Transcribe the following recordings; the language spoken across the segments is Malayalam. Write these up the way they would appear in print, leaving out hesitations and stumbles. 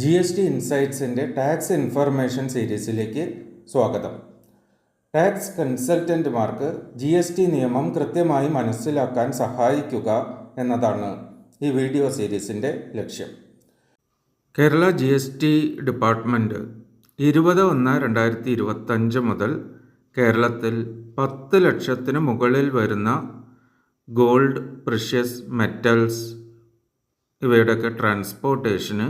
GST ഇൻസൈറ്റ്സിൻ്റെ ടാക്സ് ഇൻഫർമേഷൻ സീരീസിലേക്ക് സ്വാഗതം. ടാക്സ് കൺസൾട്ടൻറ്റുമാർക്ക് GST നിയമം കൃത്യമായി മനസ്സിലാക്കാൻ സഹായിക്കുക എന്നതാണ് ഈ വീഡിയോ സീരീസിൻ്റെ ലക്ഷ്യം. കേരള GST ഡിപ്പാർട്ട്മെൻറ്റ് 20/1/2025 മുതൽ കേരളത്തിൽ 10 ലക്ഷത്തിന് മുകളിൽ വരുന്ന ഗോൾഡ്, പ്രഷ്യസ് മെറ്റൽസ് ഇവയുടെയൊക്കെ ട്രാൻസ്പോർട്ടേഷന്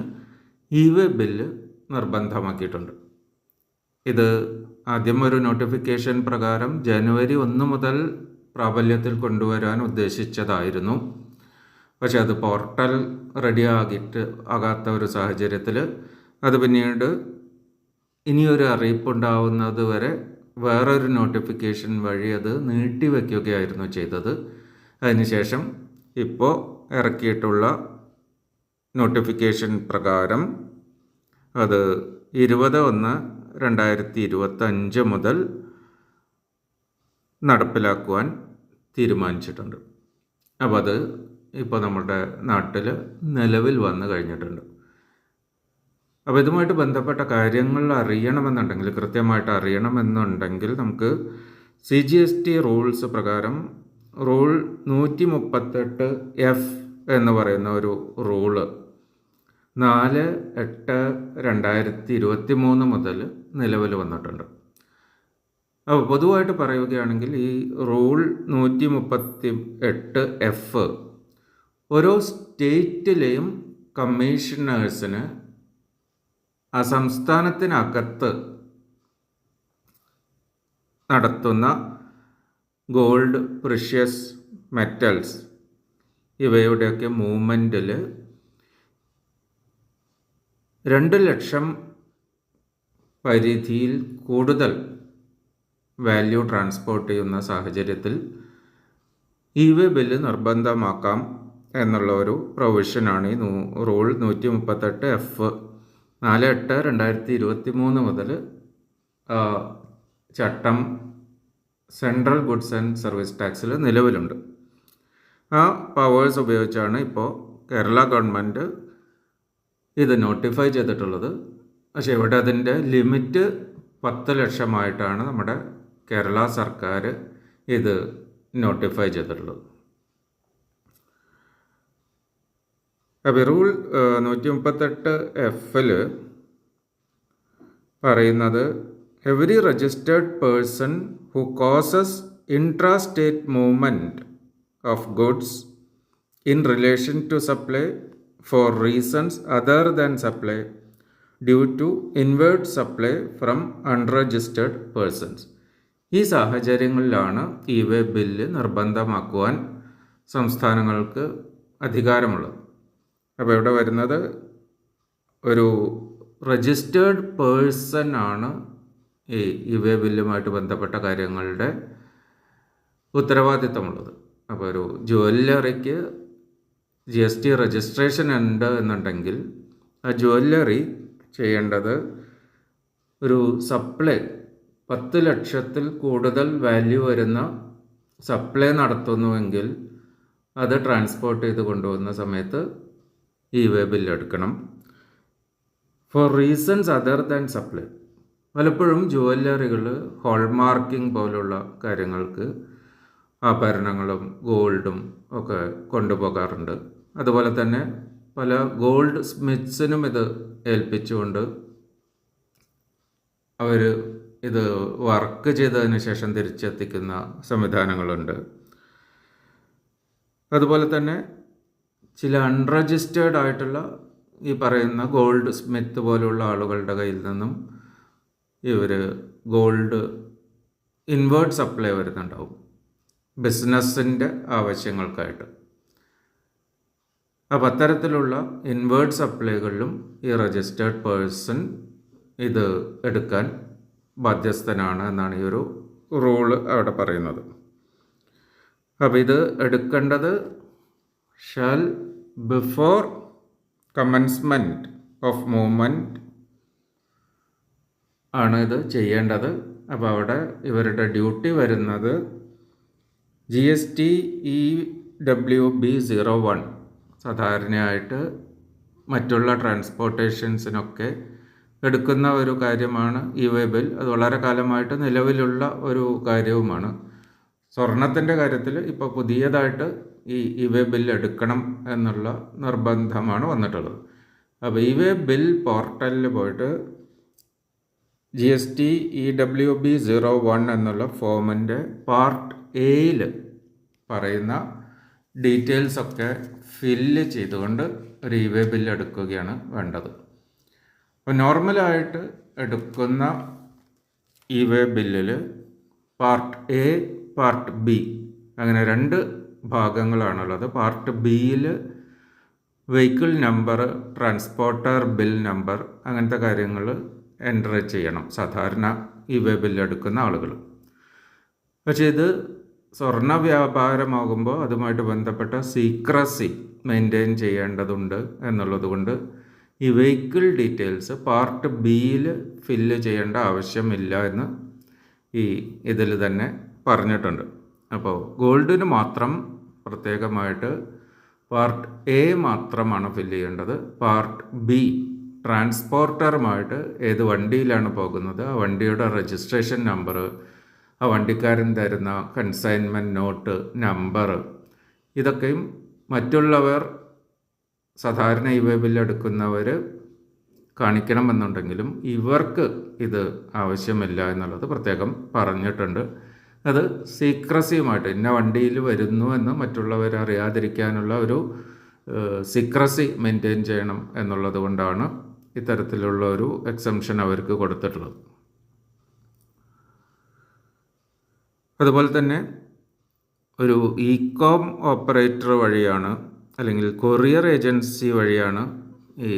ഇ-വേ ബില്ല് നിർബന്ധമാക്കിയിട്ടുണ്ട്. ഇത് ആദ്യം ഒരു നോട്ടിഫിക്കേഷൻ പ്രകാരം ജനുവരി 1 മുതൽ പ്രാബല്യത്തിൽ കൊണ്ടുവരാൻ ഉദ്ദേശിച്ചതായിരുന്നു. പക്ഷെ അത് പോർട്ടൽ റെഡി ആകാത്ത ഒരു സാഹചര്യത്തിൽ അത് പിന്നീട് ഇനിയൊരു അറിയിപ്പുണ്ടാവുന്നത് വരെ വേറൊരു നോട്ടിഫിക്കേഷൻ വഴി അത് നീട്ടിവെക്കുകയായിരുന്നു ചെയ്തത്. അതിനുശേഷം ഇപ്പോൾ ഇറക്കിയിട്ടുള്ള നോട്ടിഫിക്കേഷൻ പ്രകാരം അത് 20/1/2025 മുതൽ നടപ്പിലാക്കുവാൻ തീരുമാനിച്ചിട്ടുണ്ട്. അപ്പോൾ അത് ഇപ്പോൾ നമ്മുടെ നാട്ടിൽ നിലവിൽ വന്നു കഴിഞ്ഞിട്ടുണ്ട്. അപ്പോൾ ഇതുമായിട്ട് ബന്ധപ്പെട്ട കാര്യങ്ങൾ അറിയണമെന്നുണ്ടെങ്കിൽ, കൃത്യമായിട്ട് അറിയണമെന്നുണ്ടെങ്കിൽ നമുക്ക് CGST റൂൾസ് പ്രകാരം റൂൾ 138F എന്ന് പറയുന്ന ഒരു റൂള് 4/8/2023 മുതൽ നിലവിൽ വന്നിട്ടുണ്ട്. അപ്പോൾ പൊതുവായിട്ട് പറയുകയാണെങ്കിൽ ഈ റൂൾ 138F ഓരോ സ്റ്റേറ്റിലെയും കമ്മീഷണേഴ്സിന് ആ സംസ്ഥാനത്തിനകത്ത് നടത്തുന്ന ഗോൾഡ്, പ്രഷ്യസ് മെറ്റൽസ് ഇവയുടെയൊക്കെ മൂവ്മെൻറ്റിൽ 2 ലക്ഷം പരിധിയിൽ കൂടുതൽ വാല്യൂ ട്രാൻസ്പോർട്ട് ചെയ്യുന്ന സാഹചര്യത്തിൽ ഇ-വേ ബില്ല് നിർബന്ധമാക്കാം എന്നുള്ള ഒരു പ്രൊവിഷനാണ് ഈ റൂൾ 138F 4/8/2023 മുതൽ ചട്ടം സെൻട്രൽ ഗുഡ്സ് ആൻഡ് സർവീസ് ടാക്സിൽ നിലവിലുണ്ട്. ആ പവേഴ്സ് ഉപയോഗിച്ചാണ് ഇപ്പോൾ കേരള ഗവൺമെൻറ് ഇത് നോട്ടിഫൈ ചെയ്തിട്ടുള്ളത്. പക്ഷേ ഇവിടെ അതിൻ്റെ ലിമിറ്റ് 10 ലക്ഷമായിട്ടാണ് നമ്മുടെ കേരള സർക്കാർ ഇത് നോട്ടിഫൈ ചെയ്തിട്ടുള്ളത്. അപ്പോൾ റൂൾ 138F പറയുന്നത് every registered person who causes intra state movement of goods in relation to supply for reasons other than supply due to inward supply from unregistered persons. ഈ സാഹചര്യങ്ങളിലാണ് ഇ-വേ ബില്ല് നിർബന്ധമാക്കുവാൻ സംസ്ഥാനങ്ങൾക്ക് അധികാരമുള്ളത്. അപ്പോൾ ഇവിടെ വരുന്നത് ഒരു രജിസ്റ്റേർഡ് പേഴ്സൺ ആണ് ഈ ഇ-വേ ബില്ലുമായിട്ട് ബന്ധപ്പെട്ട കാര്യങ്ങളുടെ ഉത്തരവാദിത്തമുള്ളത്. അപ്പോൾ ഒരു ജ്വല്ലറിക്ക് GST രജിസ്ട്രേഷൻ ഉണ്ട് എന്നുണ്ടെങ്കിൽ ആ ജ്വല്ലറി ചെയ്യേണ്ടത് ഒരു സപ്ലൈ 10 ലക്ഷത്തിൽ കൂടുതൽ വാല്യൂ വരുന്ന സപ്ലൈ നടത്തുന്നുവെങ്കിൽ അത് ട്രാൻസ്പോർട്ട് ചെയ്ത് കൊണ്ടുപോകുന്ന സമയത്ത് ഇ-വേ ബില്ല് എടുക്കണം. For reasons other than supply, പലപ്പോഴും ജ്വല്ലറികൾ ഹോൾമാർക്കിംഗ് പോലുള്ള കാര്യങ്ങൾക്ക് ആഭരണങ്ങളും ഗോൾഡും ഒക്കെ കൊണ്ടുപോകാറുണ്ട്. അതുപോലെ തന്നെ പല ഗോൾഡ് സ്മിത്സിനും ഇത് ഏൽപ്പിച്ചുകൊണ്ട് അവർ ഇത് വർക്ക് ചെയ്തതിന് ശേഷം തിരിച്ചെത്തിക്കുന്ന സംവിധാനങ്ങളുണ്ട്. അതുപോലെ തന്നെ ചില അൺരജിസ്റ്റേർഡ് ആയിട്ടുള്ള ഈ പറയുന്ന ഗോൾഡ് സ്മിത്ത് പോലുള്ള ആളുകളുടെ കയ്യിൽ നിന്നും ഇവർ ഗോൾഡ് ഇൻവേർട്ട് സപ്ലൈ വരുന്നുണ്ടാവും ബിസിനസ്സിൻ്റെ ആവശ്യങ്ങൾക്കായിട്ട്. അപ്പോൾ അത്തരത്തിലുള്ള ഇൻവേർട്ട് സപ്ലൈകളിലും ഈ രജിസ്റ്റേർഡ് പേഴ്സൺ ഇത് എടുക്കാൻ ബാധ്യസ്ഥനാണ് എന്നാണ് ഈ ഒരു റൂള് അവിടെ പറയുന്നത്. അപ്പോൾ ഇത് എടുക്കേണ്ടത് shall before commencement of movement ആണ് ഇത് ചെയ്യേണ്ടത്. അപ്പോൾ അവിടെ ഇവരുടെ ഡ്യൂട്ടി വരുന്നത് GST EWB 01 സാധാരണയായിട്ട് മറ്റുള്ള ട്രാൻസ്പോർട്ടേഷൻസിനൊക്കെ എടുക്കുന്ന ഒരു കാര്യമാണ് ഇ-വേ ബിൽ. അത് വളരെ കാലമായിട്ട് നിലവിലുള്ള ഒരു കാര്യവുമാണ്. സ്വർണത്തിൻ്റെ കാര്യത്തിൽ ഇപ്പോൾ പുതിയതായിട്ട് ഈ ഇ-വേ ബിൽ എടുക്കണം എന്നുള്ള നിർബന്ധമാണ് വന്നിട്ടുള്ളത്. അപ്പോൾ ഇ-വേ ബിൽ പോർട്ടലിൽ പോയിട്ട് GST EWB 01 എന്നുള്ള ഫോമിൻ്റെ പാർട്ട് എയിൽ പറയുന്ന ഡീറ്റെയിൽസൊക്കെ ഫില്ല് ചെയ്തുകൊണ്ട് ഒരു ഇ-വേ ബിൽ എടുക്കുകയാണ് വേണ്ടത്. അപ്പോൾ നോർമലായിട്ട് എടുക്കുന്ന ഇ-വേ ബില്ലിൽ പാർട്ട് എ, പാർട്ട് ബി അങ്ങനെ 2 ഭാഗങ്ങളാണുള്ളത്. പാർട്ട് ബിയിൽ vehicle number, transporter bill number അങ്ങനത്തെ കാര്യങ്ങൾ എൻ്റർ ചെയ്യണം സാധാരണ ഇ-വേ ബിൽ എടുക്കുന്ന ആളുകൾ. പക്ഷേ ഇത് സ്വർണ്ണ വ്യാപാരമാകുമ്പോൾ അതുമായിട്ട് ബന്ധപ്പെട്ട സീക്രസി മെയിൻറ്റെയിൻ ചെയ്യേണ്ടതുണ്ട് എന്നുള്ളത് കൊണ്ട് ഈ വെഹിക്കിൾ ഡീറ്റെയിൽസ് പാർട്ട് ബിയിൽ ഫില്ല് ചെയ്യേണ്ട ആവശ്യമില്ല എന്ന് ഇതിൽ തന്നെ പറഞ്ഞിട്ടുണ്ട്. അപ്പോൾ ഗോൾഡിന് മാത്രം പ്രത്യേകമായിട്ട് പാർട്ട് എ മാത്രമാണ് ഫില്ല് ചെയ്യേണ്ടത്. പാർട്ട് ബി ട്രാൻസ്പോർട്ടറുമായിട്ട് ഏത് വണ്ടിയിലാണ് പോകുന്നത്, ആ വണ്ടിയുടെ രജിസ്ട്രേഷൻ നമ്പർ, ആ വണ്ടിക്കാരൻ തരുന്ന കൺസൈൻമെൻറ്റ് നോട്ട് നമ്പർ, ഇതൊക്കെയും മറ്റുള്ളവർ സാധാരണ ഇ-വേ ബിൽ എടുക്കുന്നവർ കാണിക്കണമെന്നുണ്ടെങ്കിലും ഇവർക്ക് ഇത് ആവശ്യമില്ല എന്നുള്ളത് പ്രത്യേകം പറഞ്ഞിട്ടുണ്ട്. അത് സീക്രസിയുമായിട്ട് ഇന്ന വണ്ടിയിൽ വരുന്നു എന്ന് മറ്റുള്ളവർ അറിയാതിരിക്കാനുള്ള ഒരു സീക്രസി മെയിൻറ്റെയിൻ ചെയ്യണം എന്നുള്ളത് കൊണ്ടാണ് ഇത്തരത്തിലുള്ള ഒരു എക്സംഷൻ അവർക്ക് കൊടുത്തിട്ടുള്ളത്. അതുപോലെ തന്നെ ഒരു ഇ-കോം ഓപ്പറേറ്റർ വഴിയാണ് അല്ലെങ്കിൽ കൊറിയർ ഏജൻസി വഴിയാണ് ഈ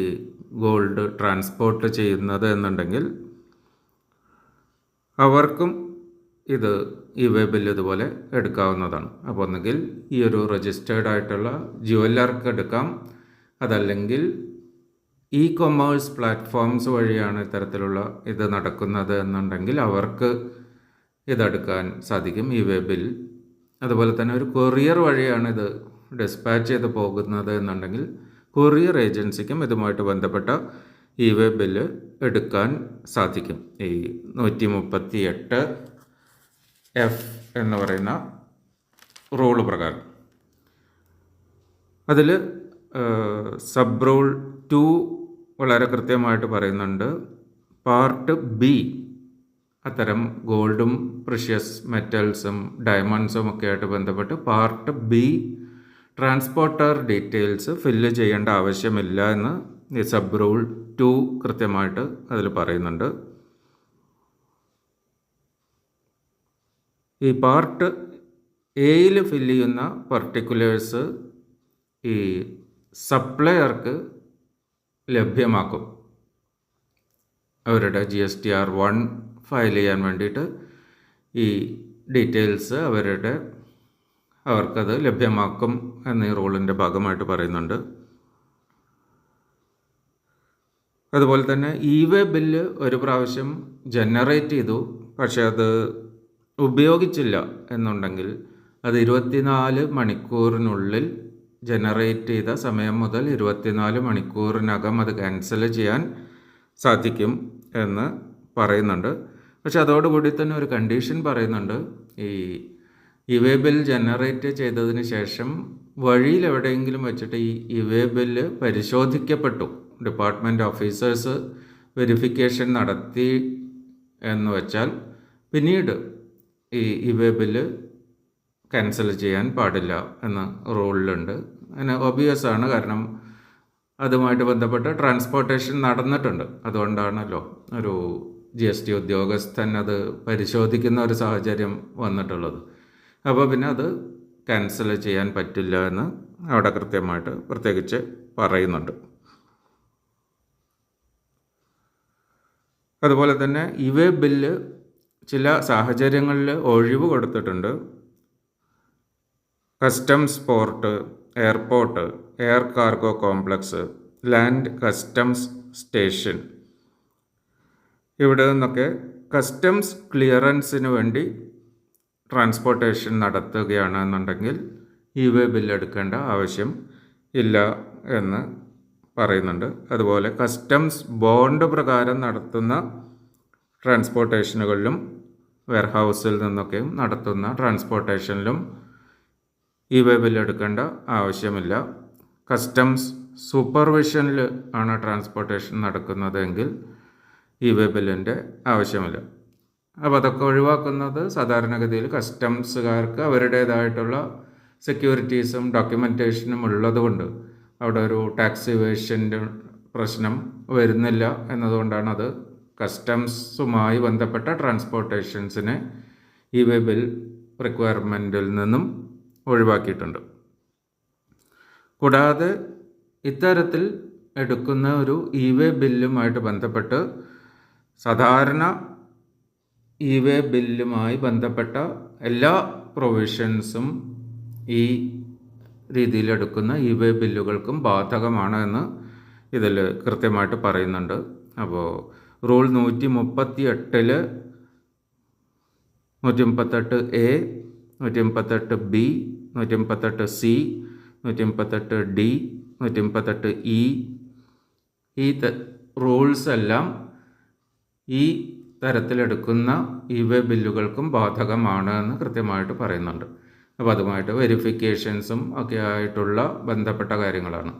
ഗോൾഡ് ട്രാൻസ്പോർട്ട് ചെയ്യുന്നത് എന്നുണ്ടെങ്കിൽ അവർക്കും ഇത് ഇ-വേ ബിൽ ഇതുപോലെ എടുക്കാവുന്നതാണ്. അപ്പോൾ ഒന്നുകിൽ ഈ ഒരു രജിസ്റ്റേർഡ് ആയിട്ടുള്ള ജുവല്ലർക്ക് എടുക്കാം, അതല്ലെങ്കിൽ ഇ-കൊമേഴ്സ് പ്ലാറ്റ്ഫോംസ് വഴിയാണ് ഇത്തരത്തിലുള്ള ഇത് നടക്കുന്നത് എന്നുണ്ടെങ്കിൽ അവർക്ക് ഇതെടുക്കാൻ സാധിക്കും ഇ-വേ ബിൽ. അതുപോലെ തന്നെ ഒരു കൊറിയർ വഴിയാണ് ഇത് ഡിസ്പാച്ച് ചെയ്ത് പോകുന്നത് എന്നുണ്ടെങ്കിൽ കൊറിയർ ഏജൻസിക്കും ഇതുമായിട്ട് ബന്ധപ്പെട്ട ഇ-വേ ബില്ല് എടുക്കാൻ സാധിക്കും. ഈ 138F എന്ന് പറയുന്ന റൂള് പ്രകാരം. അതിൽ സബ് റൂൾ 2 വളരെ കൃത്യമായിട്ട് പറയുന്നുണ്ട്. പാർട്ട് ബി അത്തരം ഗോൾഡും പ്രഷ്യസ് മെറ്റൽസും ഡയമണ്ട്സും ഒക്കെ ആയിട്ട് ബന്ധപ്പെട്ട് part B transporter details fill ചെയ്യേണ്ട ആവശ്യമില്ല എന്ന് ഈ സബ് റൂൾ 2 കൃത്യമായിട്ട് അതിൽ പറയുന്നുണ്ട്. ഈ പാർട്ട് എയിൽ ഫില്ല് ചെയ്യുന്ന പർട്ടിക്കുലേഴ്സ് ഈ സപ്ലയർക്ക് ലഭ്യമാക്കും. അവരുടെ GSTR 1 ഫയൽ ചെയ്യാൻ വേണ്ടിയിട്ട് ഈ ഡീറ്റെയിൽസ് അവർക്കത് ലഭ്യമാക്കും എന്ന ഈ റൂളിൻ്റെ ഭാഗമായിട്ട് പറയുന്നുണ്ട്. അതുപോലെ തന്നെ ഇ-വേ ബില്ല് ഒരു പ്രാവശ്യം ജനറേറ്റ് ചെയ്തു, പക്ഷേ അത് ഉപയോഗിച്ചില്ല എന്നുണ്ടെങ്കിൽ അത് 24 മണിക്കൂറിനുള്ളിൽ ജനറേറ്റ് ചെയ്ത സമയം മുതൽ 24 മണിക്കൂറിനകം അത് ക്യാൻസൽ ചെയ്യാൻ സാധിക്കും എന്ന് പറയുന്നുണ്ട്. പക്ഷെ അതോടുകൂടി തന്നെ ഒരു കണ്ടീഷൻ പറയുന്നുണ്ട്. ഈ ഇ-വേ ബിൽ ജനറേറ്റ് ചെയ്തതിന് ശേഷം വഴിയിൽ എവിടെയെങ്കിലും വെച്ചിട്ട് ഈ ഇ-വേ ബില്ല് പരിശോധിക്കപ്പെട്ടു, ഡിപ്പാർട്ട്മെൻറ്റ് ഓഫീസേഴ്സ് വെരിഫിക്കേഷൻ നടത്തി എന്ന് വെച്ചാൽ പിന്നീട് ഈ ഇ-വേ ബില്ല് ക്യാൻസൽ ചെയ്യാൻ പാടില്ല എന്ന റൂളിലുണ്ട്. അതിന് ഒബിയസ് ആണ്, കാരണം അതുമായിട്ട് ബന്ധപ്പെട്ട് ട്രാൻസ്പോർട്ടേഷൻ നടന്നിട്ടുണ്ട്. അതുകൊണ്ടാണല്ലോ ഒരു GST ഉദ്യോഗസ്ഥൻ അത് പരിശോധിക്കുന്ന ഒരു സാഹചര്യം വന്നിട്ടുള്ളത്. അപ്പോൾ പിന്നെ അത് ക്യാൻസൽ ചെയ്യാൻ പറ്റില്ല എന്ന് അവിടെ കൃത്യമായിട്ട് പ്രത്യേകിച്ച് പറയുന്നുണ്ട്. അതുപോലെ തന്നെ ഇ-വേ ബില്ല് ചില സാഹചര്യങ്ങളിൽ ഒഴിവ് കൊടുത്തിട്ടുണ്ട്. Customs port, airport, air cargo complex, land customs station, ഇവിടെ നിന്നൊക്കെ കസ്റ്റംസ് ക്ലിയറൻസിന് വേണ്ടി ട്രാൻസ്പോർട്ടേഷൻ നടത്തുകയാണെന്നുണ്ടെങ്കിൽ ഇ-വേ ബില്ല് എടുക്കേണ്ട ആവശ്യം ഇല്ല എന്ന് പറയുന്നുണ്ട്. അതുപോലെ കസ്റ്റംസ് ബോണ്ട് പ്രകാരം നടത്തുന്ന ട്രാൻസ്പോർട്ടേഷനുകളിലും വെയർഹൗസിൽ നിന്നൊക്കെയും നടത്തുന്ന ട്രാൻസ്പോർട്ടേഷനിലും ഇ-വേ ബില്ല് എടുക്കേണ്ട ആവശ്യമില്ല. കസ്റ്റംസ് സൂപ്പർവിഷനിൽ ആണ് ട്രാൻസ്പോർട്ടേഷൻ നടക്കുന്നതെങ്കിൽ ഇ-വേ ബില്ലിൻ്റെ ആവശ്യമില്ല. അപ്പോൾ അതൊക്കെ ഒഴിവാക്കുന്നത് സാധാരണഗതിയിൽ കസ്റ്റംസുകാർക്ക് അവരുടേതായിട്ടുള്ള സെക്യൂരിറ്റീസും ഡോക്യുമെൻറ്റേഷനും ഉള്ളതുകൊണ്ട് അവിടെ ഒരു ടാക്സ് ഇവേഷൻ്റെ പ്രശ്നം വരുന്നില്ല എന്നതുകൊണ്ടാണ് അത് കസ്റ്റംസുമായി ബന്ധപ്പെട്ട ട്രാൻസ്പോർട്ടേഷൻസിനെ ഇ-വേ ബിൽ റിക്വയർമെൻറ്റിൽ നിന്നും ഒഴിവാക്കിയിട്ടുണ്ട്. കൂടാതെ ഇത്തരത്തിൽ എടുക്കുന്ന ഒരു ഇ-വേ ബില്ലുമായിട്ട് ബന്ധപ്പെട്ട് സാധാരണ ഇ-വേ ബില്ലുമായി ബന്ധപ്പെട്ട എല്ലാ പ്രൊവിഷൻസും ഈ രീതിയിലെടുക്കുന്ന ഇ-വേ ബില്ലുകൾക്കും ബാധകമാണ് എന്ന് ഇതിൽ കൃത്യമായിട്ട് പറയുന്നുണ്ട്. അപ്പോൾ rule 138 138A 138B 138C 138D 138E ഈ റൂൾസ് എല്ലാം ഈ തരത്തിലെടുക്കുന്ന ഇ-വേ ബില്ലുകൾക്കും ബാധകമാണ് എന്ന് കൃത്യമായിട്ട് പറയുന്നുണ്ട്. അപ്പോൾ അതുമായിട്ട് വെരിഫിക്കേഷൻസും ഒക്കെ ആയിട്ടുള്ള ബന്ധപ്പെട്ട കാര്യങ്ങളാണ്.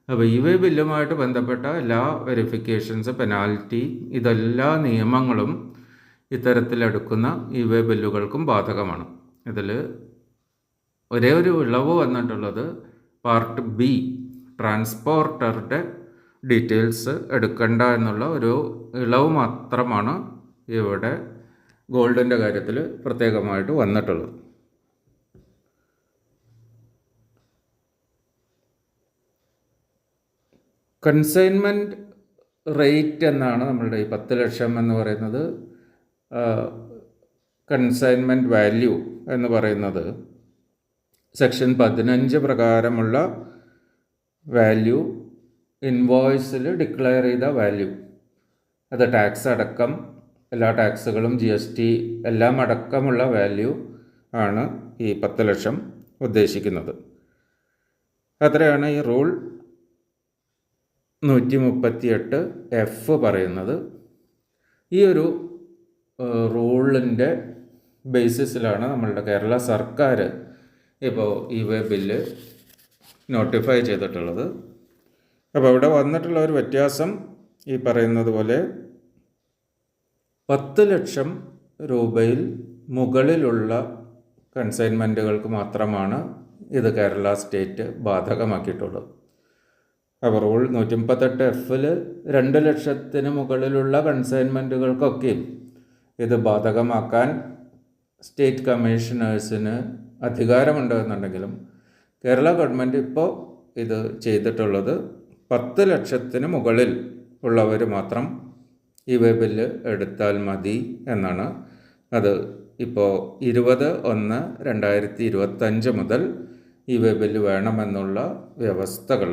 അപ്പോൾ ഇ-വേ ബില്ലുമായിട്ട് ബന്ധപ്പെട്ട എല്ലാ വെരിഫിക്കേഷൻസ്, പെനാൽറ്റി, ഇതെല്ലാ നിയമങ്ങളും ഇത്തരത്തിലെടുക്കുന്ന ഇ-വേ ബില്ലുകൾക്കും ബാധകമാണ്. ഇതിൽ ഒരേ ഒരു ഇളവ് വന്നിട്ടുള്ളത് പാർട്ട് ബി, ട്രാൻസ്പോർട്ടറുടെ ഡീറ്റെയിൽസ് എടുക്കണ്ട എന്നുള്ള ഒരു ഇളവ് മാത്രമാണ് ഇവിടെ ഗോൾഡിൻ്റെ കാര്യത്തിൽ പ്രത്യേകമായിട്ട് വന്നിട്ടുള്ളത്. കൺസൈൻമെൻറ്റ് റേറ്റ് എന്നാണ് നമ്മളുടെ ഈ 10 ലക്ഷം എന്ന് പറയുന്നത്. കൺസൈൻമെൻറ്റ് വാല്യൂ എന്ന് പറയുന്നത് സെക്ഷൻ 15 പ്രകാരമുള്ള വാല്യൂ, ഇൻവോയ്സിൽ ഡിക്ലെയർ ചെയ്ത വാല്യൂ, അത് ടാക്സ് അടക്കം എല്ലാ ടാക്സുകളും GST എല്ലാം അടക്കമുള്ള വാല്യൂ ആണ് ഈ 10 ലക്ഷം ഉദ്ദേശിക്കുന്നത്. അത്രയാണ് ഈ റൂൾ 138F പറയുന്നത്. ഈ ഒരു റൂളിൻ്റെ ബേസിസിലാണ് നമ്മളുടെ കേരള സർക്കാർ ഇപ്പോൾ ഇ-വേ ബില്ല് നോട്ടിഫൈ ചെയ്തിട്ടുള്ളത്. അപ്പോൾ ഇവിടെ വന്നിട്ടുള്ള ഒരു വ്യത്യാസം ഈ പറയുന്നത് പോലെ 10 ലക്ഷം രൂപയിൽ മുകളിലുള്ള കൺസൈൻമെൻറ്റുകൾക്ക് മാത്രമാണ് ഇത് കേരള സ്റ്റേറ്റ് ബാധകമാക്കിയിട്ടുള്ളത്. അപ്പോൾ റൂൾ 138Fൽ 2 ലക്ഷത്തിന് മുകളിലുള്ള കൺസൈൻമെൻറ്റുകൾക്കൊക്കെയും ഇത് ബാധകമാക്കാൻ സ്റ്റേറ്റ് കമ്മീഷണേഴ്സിന് അധികാരമുണ്ട് എന്നുണ്ടെങ്കിലും കേരള ഗവൺമെൻറ് ഇപ്പോൾ ഇത് ചെയ്തിട്ടുള്ളത് 10 ലക്ഷത്തിന് മുകളിൽ ഉള്ളവർ മാത്രം ഇ-വേ ബില്ല് എടുത്താൽ മതി എന്നാണ്. അത് ഇപ്പോൾ 20/1/2025 മുതൽ ഇ-വേ ബില്ല് വേണമെന്നുള്ള വ്യവസ്ഥകൾ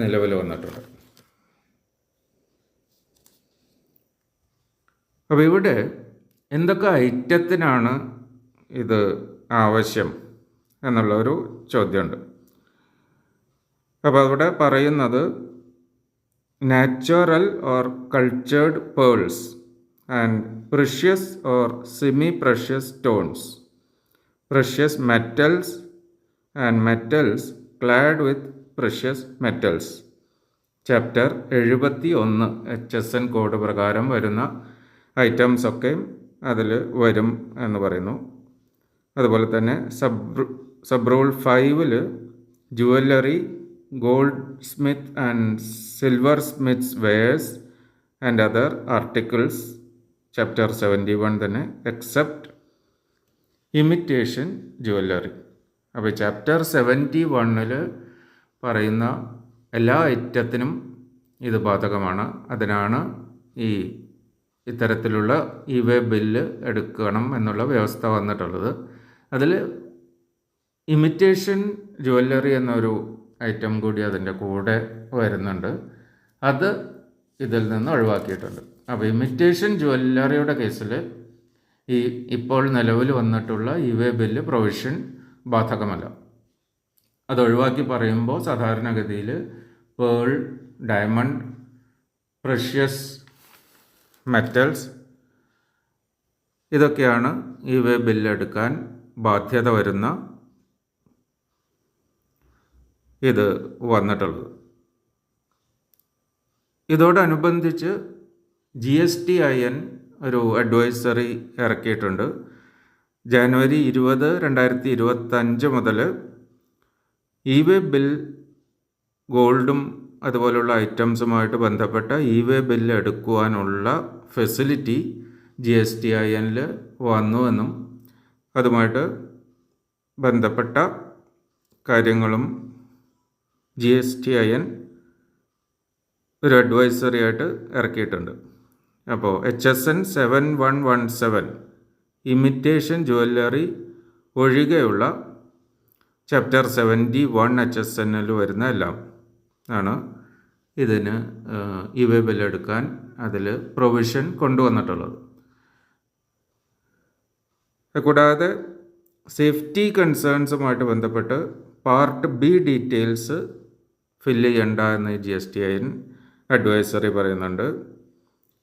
നിലവിൽ വന്നിട്ടുണ്ട്. അപ്പോൾ ഇവിടെ എന്തൊക്കെ ഐറ്റത്തിനാണ് ഇത് ആവശ്യം എന്നുള്ളൊരു ചോദ്യമുണ്ട്. അപ്പോൾ അവിടെ പറയുന്നത് natural or cultured pearls and precious or semi precious stones, precious metals and metals clad with precious metals. Chapter 71 HSN code പ്രകാരം വരുന്ന ഐറ്റംസൊക്കെ അതിൽ വരും എന്ന് പറയുന്നു. അതുപോലെ തന്നെ sub rule 5 jewellery, goldsmith and silversmiths wares and other articles, chapter 71 തന്നെ, എക്സെപ്റ്റ് ഇമിറ്റേഷൻ ജുവല്ലറി. അപ്പോൾ ചാപ്റ്റർ 71 പറയുന്ന എല്ലാ ഐറ്റത്തിനും ഇത് ബാധകമാണ്. അതിനാണ് ഇത്തരത്തിലുള്ള ഇ-വേ ബില്ല് എടുക്കണം എന്നുള്ള വ്യവസ്ഥ വന്നിട്ടുള്ളത്. അതിൽ ഇമിറ്റേഷൻ ജുവല്ലറി എന്നൊരു ഐറ്റം കൂടി അതിൻ്റെ കൂടെ വരുന്നുണ്ട്. അത് ഇതിൽ നിന്ന് ഒഴിവാക്കിയിട്ടുണ്ട്. അപ്പോൾ ഇമിറ്റേഷൻ ജുവല്ലറിയുടെ കേസിൽ ഇപ്പോൾ നിലവിൽ വന്നിട്ടുള്ള ഇ-വേ ബില്ല് പ്രൊവിഷൻ ബാധകമല്ല. അത് ഒഴിവാക്കി പറയുമ്പോൾ സാധാരണഗതിയിൽ പേൾ, ഡയമണ്ട്, പ്രഷ്യസ് മെറ്റൽസ്, ഇതൊക്കെയാണ് ഇ വേ ബില്ല് എടുക്കാൻ ബാധ്യത വരുന്ന ഇത് വന്നിട്ടുള്ളത്. ഇതോടനുബന്ധിച്ച് GSTIN ഒരു അഡ്വൈസറി ഇറക്കിയിട്ടുണ്ട്. ജനുവരി 20, 2025 മുതൽ ഇ വേ ബിൽ ഗോൾഡും അതുപോലുള്ള ഐറ്റംസുമായിട്ട് ബന്ധപ്പെട്ട ഇ വേ ബില്ല് എടുക്കുവാനുള്ള ഫെസിലിറ്റി GSTINൽ വന്നുവെന്നും അതുമായിട്ട് ബന്ധപ്പെട്ട കാര്യങ്ങളും GSTIN ഒരു അഡ്വൈസറി ആയിട്ട് ഇറക്കിയിട്ടുണ്ട്. അപ്പോൾ HSN 7117 ഇമിറ്റേഷൻ ജ്വല്ലറി ഒഴികെയുള്ള ചാപ്റ്റർ 71 HSNൽ വരുന്ന എല്ലാം ആണ് ഇതിന് ഇ വേ ബില്ല് എടുക്കാൻ അതിൽ പ്രൊവിഷൻ കൊണ്ടുവന്നിട്ടുള്ളത്. കൂടാതെ സേഫ്റ്റി കൺസേൺസുമായിട്ട് ബന്ധപ്പെട്ട് പാർട്ട് ബി ഡീറ്റെയിൽസ് ഫില്ല് ചെയ്യണ്ട എന്ന് GSTIN അഡ്വൈസറി പറയുന്നുണ്ട്.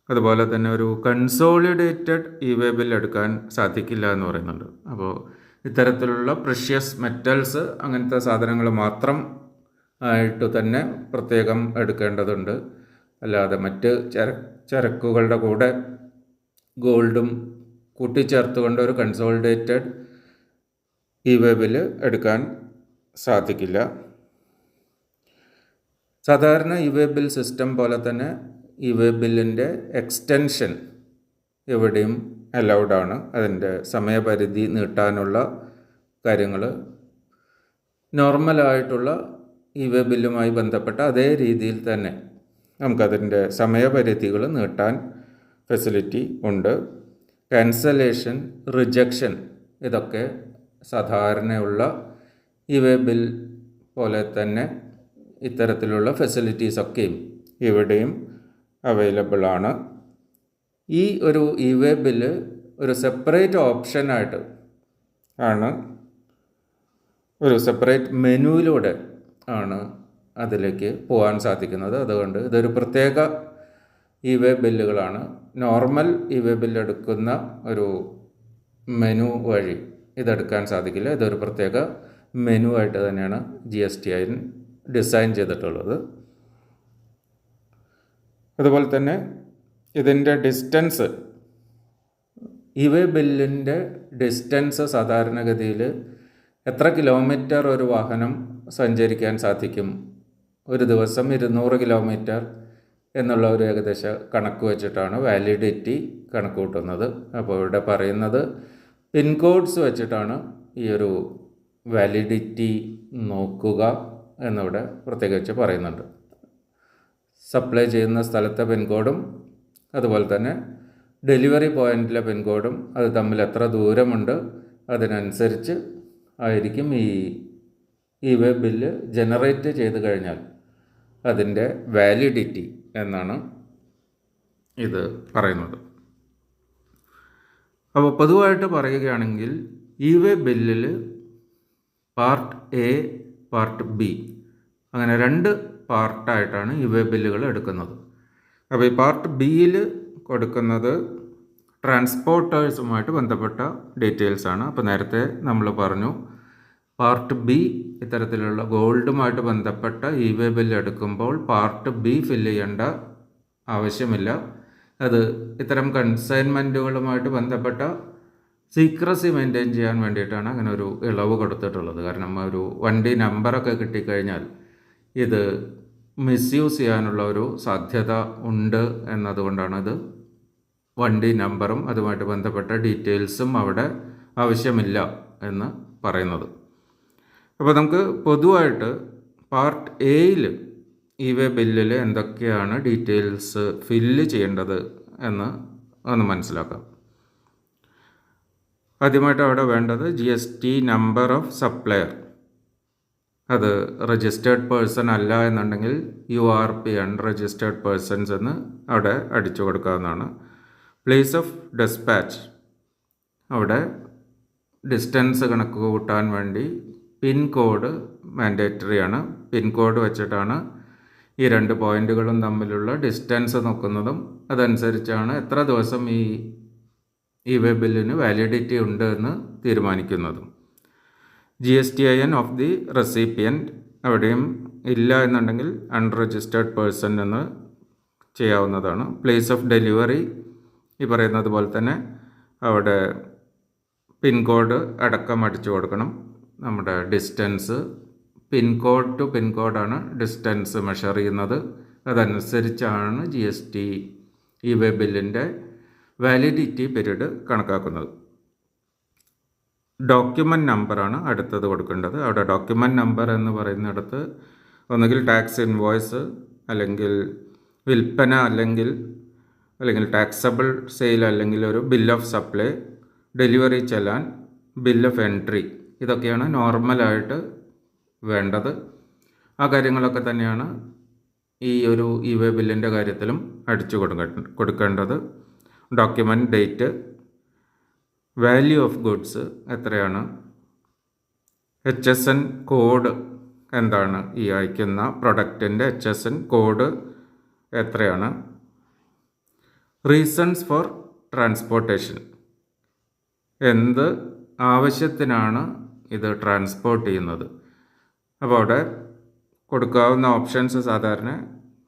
അതുപോലെ തന്നെ ഒരു കൺസോളിഡേറ്റഡ് ഇ വേ ബില്ല് എടുക്കാൻ സാധിക്കില്ല എന്ന് പറയുന്നുണ്ട്. അപ്പോൾ ഇത്തരത്തിലുള്ള പ്രഷ്യസ് മെറ്റൽസ് അങ്ങനത്തെ സാധനങ്ങൾ മാത്രം ആയിട്ട് തന്നെ പ്രത്യേകം എടുക്കേണ്ടതുണ്ട്. അല്ലാതെ മറ്റ് ചരക്കുകളുടെ കൂടെ ഗോൾഡും കൂട്ടിച്ചേർത്തുകൊണ്ട് ഒരു കൺസോളിഡേറ്റഡ് ഇ വേ ബില്ല് എടുക്കാൻ സാധിക്കില്ല. സാധാരണ ഇ വേ ബിൽ സിസ്റ്റം പോലെ തന്നെ ഇ വേ ബില്ലിൻ്റെ എക്സ്റ്റൻഷൻ എവിടെയും അലൗഡാണ്. അതിൻ്റെ സമയപരിധി നീട്ടാനുള്ള കാര്യങ്ങൾ നോർമലായിട്ടുള്ള ഇ വേ ബില്ലുമായി ബന്ധപ്പെട്ട അതേ രീതിയിൽ തന്നെ നമുക്കതിൻ്റെ സമയപരിധികൾ നീട്ടാൻ ഫെസിലിറ്റി ഉണ്ട്. ക്യാൻസലേഷൻ, റിജക്ഷൻ ഇതൊക്കെ സാധാരണയുള്ള ഇ വേ ബിൽ പോലെ തന്നെ ഇത്തരത്തിലുള്ള ഫെസിലിറ്റീസൊക്കെയും ഇവിടെയും അവൈലബിൾ ആണ്. ഈ ഒരു ഇ വേ ബില്ല് ഒരു സെപ്പറേറ്റ് ഓപ്ഷനായിട്ട് ആണ്, ഒരു സെപ്പറേറ്റ് മെനുവിലൂടെ ആണ് അതിലേക്ക് പോകാൻ സാധിക്കുന്നത്. അതുകൊണ്ട് ഇതൊരു പ്രത്യേക e way ബില്ലുകളാണ്. Normal e way bill എടുക്കുന്ന ഒരു മെനു വഴി ഇതെടുക്കാൻ സാധിക്കില്ല. ഇതൊരു പ്രത്യേക മെനു ആയിട്ട് തന്നെയാണ് GSTIN ഡിസൈൻ ചെയ്തിട്ടുള്ളത്. അതുപോലെ തന്നെ ഇതിൻ്റെ ഡിസ്റ്റൻസ്, ഇ വേ ബില്ലിൻ്റെ ഡിസ്റ്റൻസ് സാധാരണഗതിയിൽ എത്ര കിലോമീറ്റർ ഒരു വാഹനം സഞ്ചരിക്കാൻ സാധിക്കും, ഒരു ദിവസം 200 കിലോമീറ്റർ എന്നുള്ള ഒരു ഏകദേശ കണക്ക് വെച്ചിട്ടാണ് വാലിഡിറ്റി കണക്ക് കൂട്ടുന്നത്. അപ്പോൾ ഇവിടെ പറയുന്നത് പിൻകോഡ്സ് വെച്ചിട്ടാണ് ഈ ഒരു വാലിഡിറ്റി നോക്കുക എന്നിവിടെ പ്രത്യേകിച്ച് പറയുന്നുണ്ട്. സപ്ലൈ ചെയ്യുന്ന സ്ഥലത്തെ പിൻകോഡും അതുപോലെ തന്നെ ഡെലിവറി പോയിൻറ്റിലെ പിൻകോഡും അത് തമ്മിൽ എത്ര ദൂരമുണ്ട് അതിനനുസരിച്ച് ആയിരിക്കും ഈ വേ ബില്ല് ജനറേറ്റ് ചെയ്ത് കഴിഞ്ഞാൽ അതിൻ്റെ വാലിഡിറ്റി എന്നാണ് ഇത് പറയുന്നത്. അപ്പോൾ പൊതുവായിട്ട് പറയുകയാണെങ്കിൽ ഇ വേ ബില്ലിൽ പാർട്ട് എ, പാർട്ട് ബി അങ്ങനെ 2 പാർട്ടായിട്ടാണ് ഇ വേ ബില്ലുകൾ എടുക്കുന്നത്. അപ്പോൾ ഈ പാർട്ട് ബിയിൽ കൊടുക്കുന്നത് ട്രാൻസ്പോർട്ടേഴ്സുമായിട്ട് ബന്ധപ്പെട്ട ഡീറ്റെയിൽസാണ്. അപ്പോൾ നേരത്തെ നമ്മൾ പറഞ്ഞു പാർട്ട് ബി ഇത്തരത്തിലുള്ള ഗോൾഡുമായിട്ട് ബന്ധപ്പെട്ട ഇ വേ ബില്ല് എടുക്കുമ്പോൾ പാർട്ട് ബി ഫില്ല് ചെയ്യേണ്ട ആവശ്യമില്ല. അത് ഇത്തരം കൺസൈൻമെൻറ്റുകളുമായിട്ട് ബന്ധപ്പെട്ട സീക്രസി മെയിൻറ്റെയിൻ ചെയ്യാൻ വേണ്ടിയിട്ടാണ് അങ്ങനെ ഒരു ഇളവ് കൊടുത്തിട്ടുള്ളത്. കാരണം ഒരു വണ്ടി നമ്പറൊക്കെ കിട്ടിക്കഴിഞ്ഞാൽ ഇത് മിസ്യൂസ് ചെയ്യാനുള്ള ഒരു സാധ്യത ഉണ്ട് എന്നതുകൊണ്ടാണ് ഇത് വണ്ടി നമ്പറും അതുമായിട്ട് ബന്ധപ്പെട്ട ഡീറ്റെയിൽസും അവിടെ ആവശ്യമില്ല എന്ന് പറയുന്നത്. അപ്പോൾ നമുക്ക് പൊതുവായിട്ട് പാർട്ട് എയിൽ ഇ വേ ബില്ലിൽ എന്തൊക്കെയാണ് ഡീറ്റെയിൽസ് ഫില്ല് ചെയ്യേണ്ടത് എന്ന് ഒന്ന് മനസ്സിലാക്കാം. ആദ്യമായിട്ട് അവിടെ വേണ്ടത് GST നമ്പർ ഓഫ് സപ്ലയർ. അത് രജിസ്റ്റേർഡ് പേഴ്സൺ അല്ല എന്നുണ്ടെങ്കിൽ URP അൺരജിസ്റ്റേർഡ് പേഴ്സൺസ് എന്ന് അവിടെ അടിച്ചു കൊടുക്കാവുന്നതാണ്. പ്ലേസ് ഓഫ് ഡെസ്പാച്ച്, അവിടെ ഡിസ്റ്റൻസ് കണക്ക് കൂട്ടാൻ വേണ്ടി പിൻ കോഡ് മാൻഡേറ്ററി ആണ്. പിൻ കോഡ് വെച്ചിട്ടാണ് ഈ 2 പോയിന്റുകളും തമ്മിലുള്ള ഡിസ്റ്റൻസ് നോക്കുന്നതും അതനുസരിച്ചാണ് എത്ര ദിവസം ഈ വേ ബില്ലിന് വാലിഡിറ്റി ഉണ്ട് എന്ന് തീരുമാനിക്കുന്നതും. GSTIN ഓഫ് ദി റെസിപ്പിയൻറ്റ് അവിടെയും ഇല്ല എന്നുണ്ടെങ്കിൽ അൺരജിസ്റ്റേർഡ് പേഴ്സൺ എന്ന് ചെയ്യാവുന്നതാണ്. പ്ലേസ് ഓഫ് ഡെലിവറി ഈ പറയുന്നത് പോലെ തന്നെ അവിടെ പിൻകോഡ് അടക്കം അടിച്ചു കൊടുക്കണം. നമ്മുടെ ഡിസ്റ്റൻസ് പിൻകോഡ് ടു പിൻകോഡാണ് ഡിസ്റ്റൻസ് മെഷർ ചെയ്യുന്നത്. അതനുസരിച്ചാണ് GST ഈ വേ ബില്ലിൻ്റെ വാലിഡിറ്റി പീരീഡ് കണക്കാക്കുന്നത്. ഡോക്യുമെൻ്റ് നമ്പറാണ് അടുത്തത് കൊടുക്കേണ്ടത്. അവിടെ ഡോക്യുമെൻ്റ് നമ്പർ എന്ന് പറയുന്നിടത്ത് ഒന്നുകിൽ ടാക്സ് ഇൻവോയ്സ് അല്ലെങ്കിൽ വിൽപ്പന അല്ലെങ്കിൽ ടാക്സബിൾ സെയിൽ അല്ലെങ്കിൽ ഒരു ബിൽ ഓഫ് സപ്ലൈ, ഡെലിവറി ചെല്ലാൻ, ബിൽ ഓഫ് എൻട്രി, ഇതൊക്കെയാണ് നോർമലായിട്ട് വേണ്ടത്. ആ കാര്യങ്ങളൊക്കെ തന്നെയാണ് ഈ വേ ബില്ലിൻ്റെ കാര്യത്തിലും അടിച്ചു കൊടുക്കേണ്ടത്. Document date, value of goods എത്രയാണ്, HSN കോഡ് എന്താണ്, ഈ അയക്കുന്ന പ്രൊഡക്റ്റിൻ്റെ HSN കോഡ് എത്രയാണ്, റീസൺസ് ഫോർ ട്രാൻസ്പോർട്ടേഷൻ, എന്ത് ആവശ്യത്തിനാണ് ഇത് ട്രാൻസ്പോർട്ട് ചെയ്യുന്നത്. അപ്പോൾ അവിടെ കൊടുക്കാവുന്ന ഓപ്ഷൻസ് സാധാരണ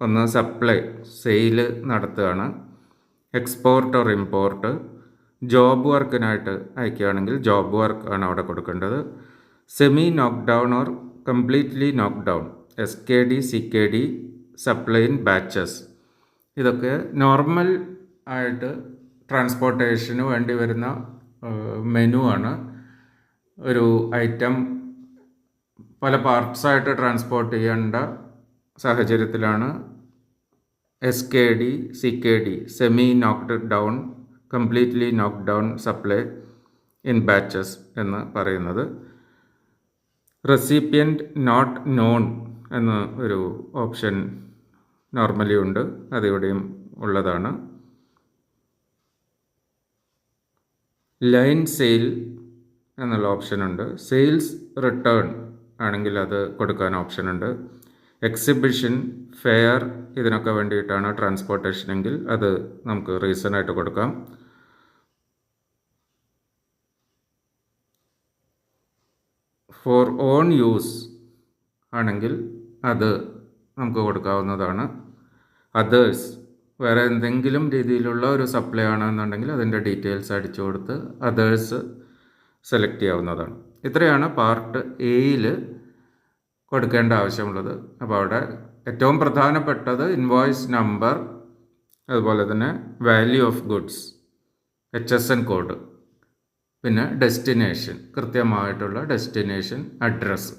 ഒന്ന് സപ്ലൈ സെയിൽ നടത്തുകയാണ്, എക്സ്പോർട്ട് ഓർ ഇമ്പോർട്ട്, ജോബ് വർക്കിനായിട്ട് അയക്കുകയാണെങ്കിൽ ജോബ് വർക്ക് ആണ് അവിടെ കൊടുക്കേണ്ടത്, semi knock down or completely knock down, SKD CKD, supply in batches. ഇതൊക്കെ നോർമൽ ആയിട്ട് ട്രാൻസ്പോർട്ടേഷന് വേണ്ടി വരുന്ന മെനു ആണ്. ഒരു ഐറ്റം പല പാർട്സായിട്ട് ട്രാൻസ്പോർട്ട് ചെയ്യേണ്ട സാഹചര്യത്തിലാണ് SKD CKD, semi knocked down, completely knock down, supply in batches എന്ന് പറയുന്നത്. റെസിപ്പിയൻറ്റ് നോട്ട് നോൺ എന്ന ഒരു ഓപ്ഷൻ നോർമലി ഉണ്ട്, അതിവിടെയും ഉള്ളതാണ്. ലൈൻ സെയിൽ എന്നുള്ള ഓപ്ഷൻ ഉണ്ട്. സെയിൽസ് റിട്ടേൺ ആണെങ്കിൽ അത് കൊടുക്കാൻ ഓപ്ഷൻ ഉണ്ട്. എക്സിബിഷൻ, ഫെയർ, ഇതിനൊക്കെ വേണ്ടിയിട്ടാണ് ട്രാൻസ്പോർട്ടേഷൻ എങ്കിൽ അത് നമുക്ക് റീസണായിട്ട് കൊടുക്കാം. ഫോർ ഓൺ യൂസ് ആണെങ്കിൽ അത് നമുക്ക് കൊടുക്കാവുന്നതാണ്. അതേഴ്സ്, വേറെ എന്തെങ്കിലും രീതിയിലുള്ള ഒരു സപ്ലൈ ആണെന്നുണ്ടെങ്കിൽ അതിൻ്റെ ഡീറ്റെയിൽസ് അടിച്ചു കൊടുത്ത് അതേഴ്സ് സെലക്ട് ചെയ്യാവുന്നതാണ്. ഇത്രയാണ് പാർട്ട് എയിൽ കൊടുക്കേണ്ട ആവശ്യമുള്ളത്. അപ്പോൾ അവിടെ ഏറ്റവും പ്രധാനപ്പെട്ടത് ഇൻവോയ്സ് നമ്പർ, അതുപോലെ തന്നെ value of goods, HSN code, പിന്നെ ഡെസ്റ്റിനേഷൻ, കൃത്യമായിട്ടുള്ള ഡെസ്റ്റിനേഷൻ അഡ്രസ്സ്.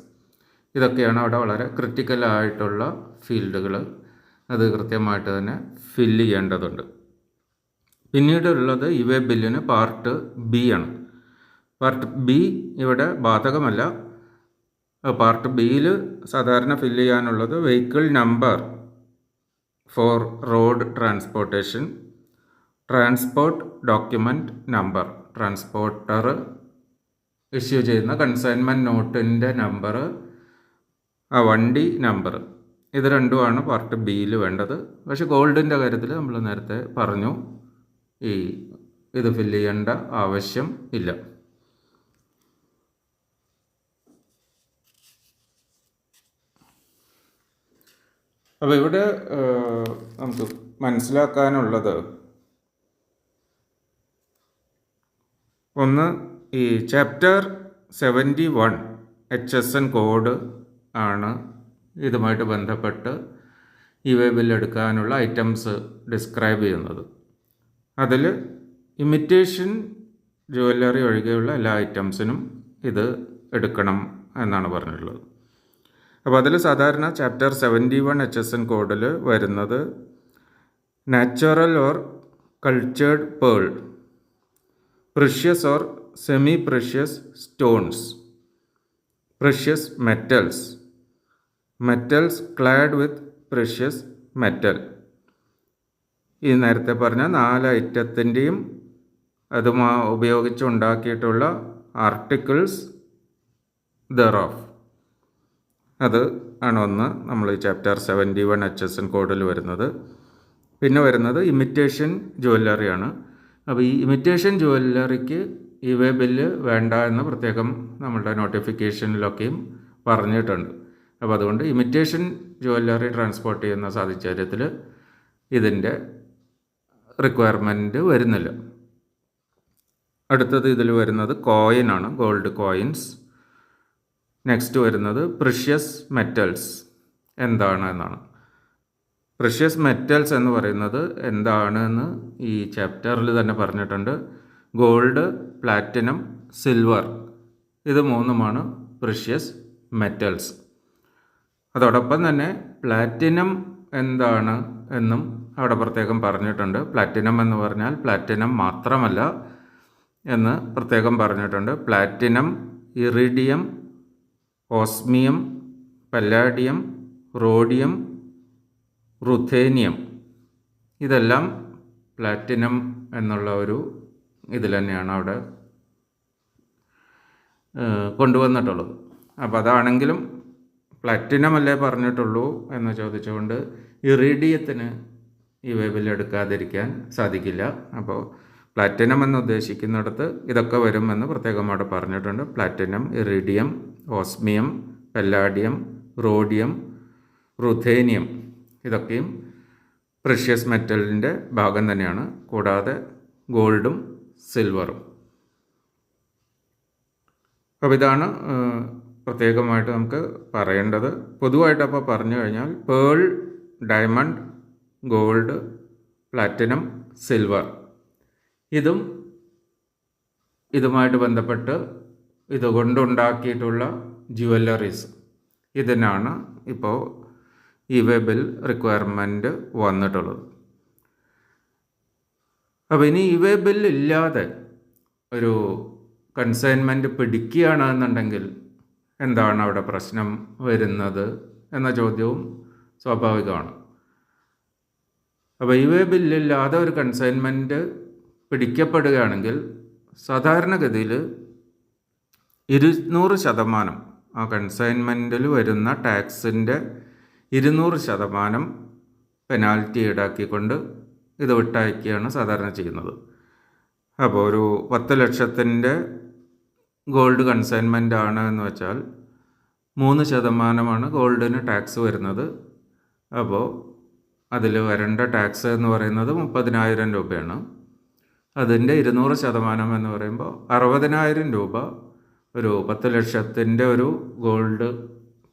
ഇതൊക്കെയാണ് അവിടെ വളരെ ക്രിട്ടിക്കലായിട്ടുള്ള ഫീൽഡുകൾ. അത് കൃത്യമായിട്ട് തന്നെ ഫില്ല് ചെയ്യേണ്ടതുണ്ട്. പിന്നീടുള്ളത് ഈ വേ ബില്ലിന് പാർട്ട് ബി ആണ്. പാർട്ട് ബി ഇവിടെ ബാധകമല്ല. പാർട്ട് ബിയിൽ സാധാരണ ഫില്ല് ചെയ്യാനുള്ളത് vehicle number for road transportation, transport document number, transporter issue ചെയ്യുന്ന കൺസൈൻമെൻറ്റ് നോട്ടിൻ്റെ നമ്പർ, ആ വണ്ടി നമ്പർ, ഇത് രണ്ടുമാണ് പാർട്ട് ബിയിൽ വേണ്ടത്. പക്ഷേ ഗോൾഡിൻ്റെ കാര്യത്തിൽ നമ്മൾ നേരത്തെ പറഞ്ഞു ഇത് ഫില്ല് ചെയ്യേണ്ട ആവശ്യം ഇല്ല. അപ്പോൾ ഇവിടെ നമുക്ക് മനസ്സിലാക്കാനുള്ളത് ഒന്ന്, ഈ ചാപ്റ്റർ 71 HSN കോഡ് ആണ് ഇതുമായിട്ട് ബന്ധപ്പെട്ട് ഈ വേ ബില്ല് എടുക്കാനുള്ള ഐറ്റംസ് ഡിസ്ക്രൈബ് ചെയ്യുന്നത്. അതിൽ ഇമിറ്റേഷൻ ജുവല്ലറി ഒഴികെയുള്ള എല്ലാ ഐറ്റംസിനും ഇത് എടുക്കണം എന്നാണ് പറഞ്ഞിട്ടുള്ളത്. അപ്പോൾ അതിൽ സാധാരണ ചാപ്റ്റർ 71 HSN കോഡിൽ വരുന്നത് natural or cultured pearl, precious or semi precious stones, precious metals, metals clad with precious metal. ഈ നേരത്തെ പറഞ്ഞ 4 ഐറ്റത്തിൻ്റെയും അത് ഉപയോഗിച്ചുണ്ടാക്കിയിട്ടുള്ള ആർട്ടിക്കിൾസ് ദെറോഫ്, അത് ആണ് ഒന്ന് നമ്മൾ ചാപ്റ്റർ 71 HSN കോഡിൽ വരുന്നത്. പിന്നെ വരുന്നത് ഇമിറ്റേഷൻ ജ്വല്ലറിയാണ്. അപ്പോൾ ഈ ഇമിറ്റേഷൻ ജ്വല്ലറിക്ക് ഇവേ ബില്ല് വേണ്ട എന്ന് പ്രത്യേകം നമ്മളുടെ നോട്ടിഫിക്കേഷനിലൊക്കെയും പറഞ്ഞിട്ടുണ്ട്. അപ്പോൾ അതുകൊണ്ട് ഇമിറ്റേഷൻ ജ്വല്ലറി ട്രാൻസ്പോർട്ട് ചെയ്യുന്ന സാഹചര്യത്തിൽ ഇതിൻ്റെ റിക്വയർമെൻറ്റ് വരുന്നില്ല. അടുത്തത് ഇതിൽ വരുന്നത് കോയിനാണ്, ഗോൾഡ് കോയിൻസ്. നെക്സ്റ്റ് വരുന്നത് പ്രഷ്യസ് മെറ്റൽസ് എന്താണ് എന്നാണ്. പ്രഷ്യസ് മെറ്റൽസ് എന്ന് പറയുന്നത് എന്താണെന്ന് ഈ ചാപ്റ്ററിൽ തന്നെ പറഞ്ഞിട്ടുണ്ട്. ഗോൾഡ്, പ്ലാറ്റിനം, സിൽവർ, ഇത് മൂന്നുമാണ് പ്രഷ്യസ് മെറ്റൽസ്. അതോടൊപ്പം തന്നെ പ്ലാറ്റിനം എന്താണ് എന്നും അവിടെ പ്രത്യേകം പറഞ്ഞിട്ടുണ്ട്. പ്ലാറ്റിനം എന്ന് പറഞ്ഞാൽ പ്ലാറ്റിനം മാത്രമല്ല എന്ന് പ്രത്യേകം പറഞ്ഞിട്ടുണ്ട്. Platinum, iridium, osmium, palladium, rhodium, ruthenium, ഇതെല്ലാം പ്ലാറ്റിനം എന്നുള്ള ഒരു ഇതിൽ തന്നെയാണ് അവിടെ കൊണ്ടുവന്നിട്ടുള്ളത്. അപ്പോൾ അതാണെങ്കിലും പ്ലാറ്റിനം അല്ലേ പറഞ്ഞിട്ടുള്ളൂ എന്ന് ചോദിച്ചുകൊണ്ട് ഇറിഡിയത്തിന് ഈ വേബിൽ എടുക്കാതിരിക്കാൻ സാധിക്കില്ല. അപ്പോൾ പ്ലാറ്റിനം എന്ന് ഉദ്ദേശിക്കുന്നിടത്ത് ഇതൊക്കെ വരുമെന്ന് പ്രത്യേകം അവിടെ പറഞ്ഞിട്ടുണ്ട്. Platinum, iridium, osmium, palladium, rhodium, ruthenium, ഇതൊക്കെയും പ്രഷ്യസ് മെറ്റലിൻ്റെ ഭാഗം തന്നെയാണ്. കൂടാതെ ഗോൾഡും സിൽവറും. അപ്പോൾ ഇതാണ് പ്രത്യേകമായിട്ട് നമുക്ക് പറയേണ്ടത്. പൊതുവായിട്ട് അപ്പോൾ പറഞ്ഞു കഴിഞ്ഞാൽ pearl, diamond, gold, platinum, silver, ഇതുമായിട്ട് ബന്ധപ്പെട്ട് ഇതുകൊണ്ടുണ്ടാക്കിയിട്ടുള്ള ജ്വല്ലറീസ്, ഇതിനാണ് ഇപ്പോൾ ഇവേ ബിൽ റിക്വയർമെൻറ്റ് വന്നിട്ടുള്ളത്. അപ്പോൾ ഇനി ഇവേ ബിൽ ഇല്ലാതെ ഒരു കൺസൈൻമെൻറ്റ് പിടിക്കുകയാണ് എന്നുണ്ടെങ്കിൽ എന്താണ് അവിടെ പ്രശ്നം വരുന്നത് എന്ന ചോദ്യവും സ്വാഭാവികമാണ്. അപ്പോൾ ഇവേ ബില്ലില്ലാതെ ഒരു കൺസൈൻമെൻറ്റ് പിടിക്കപ്പെടുകയാണെങ്കിൽ സാധാരണഗതിയിൽ 200% ആ കൺസൈൻമെൻറ്റിൽ വരുന്ന ടാക്സിൻ്റെ 200% പെനാൽറ്റി ഈടാക്കിക്കൊണ്ട് ഇത് വിട്ടയക്കുകയാണ് സാധാരണ ചെയ്യുന്നത്. അപ്പോൾ ഒരു 10 ലക്ഷത്തിൻ്റെ ഗോൾഡ് കൺസൈൻമെൻ്റ് ആണ് എന്ന് വെച്ചാൽ 3% ഗോൾഡിന് ടാക്സ് വരുന്നത്. അപ്പോൾ അതിൽ വരേണ്ട ടാക്സ് എന്ന് പറയുന്നത് 30,000 രൂപയാണ്. അതിൻ്റെ 200% എന്ന് പറയുമ്പോൾ 60,000 രൂപ. ഒരു 10 ലക്ഷത്തിൻ്റെ ഒരു ഗോൾഡ്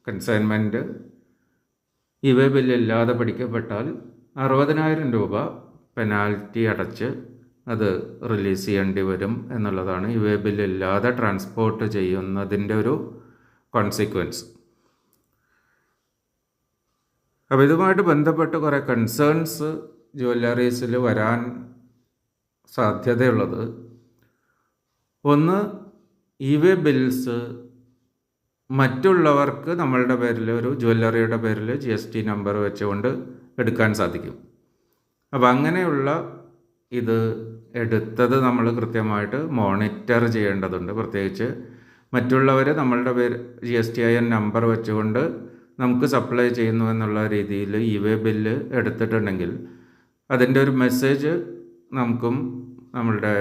കൺസൈൻമെൻറ്റ് ഇവേ ബില്ലില്ലാതെ പിടിക്കപ്പെട്ടാൽ 60,000 രൂപ പെനാൽറ്റി അടച്ച് അത് റിലീസ് ചെയ്യേണ്ടി വരും എന്നുള്ളതാണ് ഇവേ ബില്ലില്ലാതെ ട്രാൻസ്പോർട്ട് ചെയ്യുന്നതിൻ്റെ ഒരു കോൺസിക്വൻസ്. അപ്പോൾ ഇതുമായിട്ട് ബന്ധപ്പെട്ട് കുറേ കൺസേൺസ് ജ്വല്ലറീസിൽ വരാൻ സാധ്യതയുള്ളത്, ഒന്ന്, ഇവേ ബിൽസ് മറ്റുള്ളവർക്ക് നമ്മളുടെ പേരിൽ, ഒരു ജ്വല്ലറിയുടെ പേരിൽ GST നമ്പർ വെച്ചുകൊണ്ട് എടുക്കാൻ സാധിക്കും. അപ്പോൾ അങ്ങനെയുള്ള ഇത് എടുത്തത് നമ്മൾ കൃത്യമായിട്ട് മോണിറ്റർ ചെയ്യേണ്ടതുണ്ട്. പ്രത്യേകിച്ച് മറ്റുള്ളവർ നമ്മളുടെ പേര് GSTIN നമ്പർ വെച്ചുകൊണ്ട് നമുക്ക് സപ്ലൈ ചെയ്യുന്നു എന്നുള്ള രീതിയിൽ ഇവേ ബില്ല് എടുത്തിട്ടുണ്ടെങ്കിൽ അതിൻ്റെ ഒരു മെസ്സേജ് നമുക്കും നമ്മളുടെ